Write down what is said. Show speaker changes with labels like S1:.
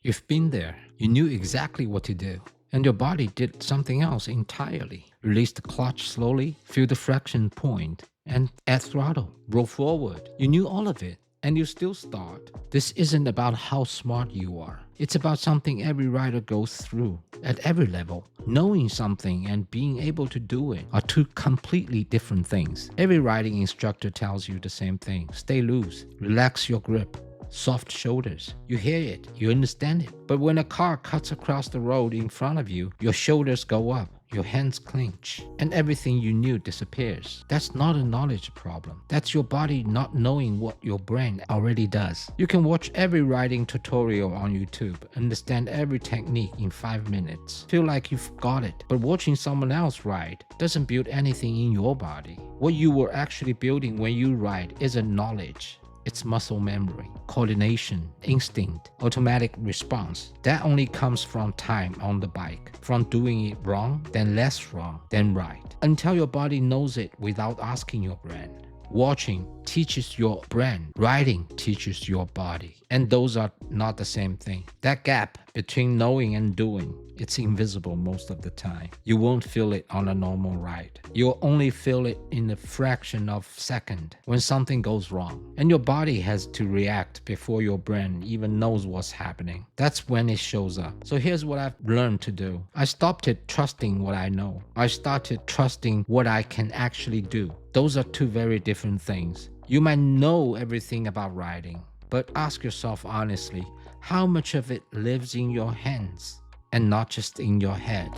S1: You've been there. You knew exactly what to do. And your body did something else entirely. Release the clutch slowly, feel the friction point, and add throttle. Roll forward. You knew all of it. And you still start. This isn't about how smart you are. It's about something every rider goes through at every level. Knowing something and being able to do it are two completely different things. Every riding instructor tells you the same thing. Stay loose, relax your grip, soft shoulders. You hear it, you understand it. But when a car cuts across the road in front of you, your shoulders go up, your hands clench, and everything you knew disappears. That's not a knowledge problem. That's your body not knowing what your brain already does. You can watch every riding tutorial on YouTube, understand every technique in 5 minutes, feel like you've got it. But watching someone else ride doesn't build anything in your body. What you were actually building when you ride isn't knowledge. It's muscle memory, coordination, instinct, automatic response. That only comes from time on the bike, from doing it wrong, then less wrong, then right, until your body knows it without asking your brain. Watching teaches your brain, riding teaches your body. And those are not the same thing. That gap between knowing and doing, it's invisible most of the time. You won't feel it on a normal ride. You'll only feel it in a fraction of a second when something goes wrong. And your body has to react before your brain even knows what's happening. That's when it shows up. So here's what I've learned to do. I stopped trusting what I know. I started trusting what I can actually do. Those are two very different things. You might know everything about riding, but ask yourself honestly, how much of it lives in your hands and not just in your head?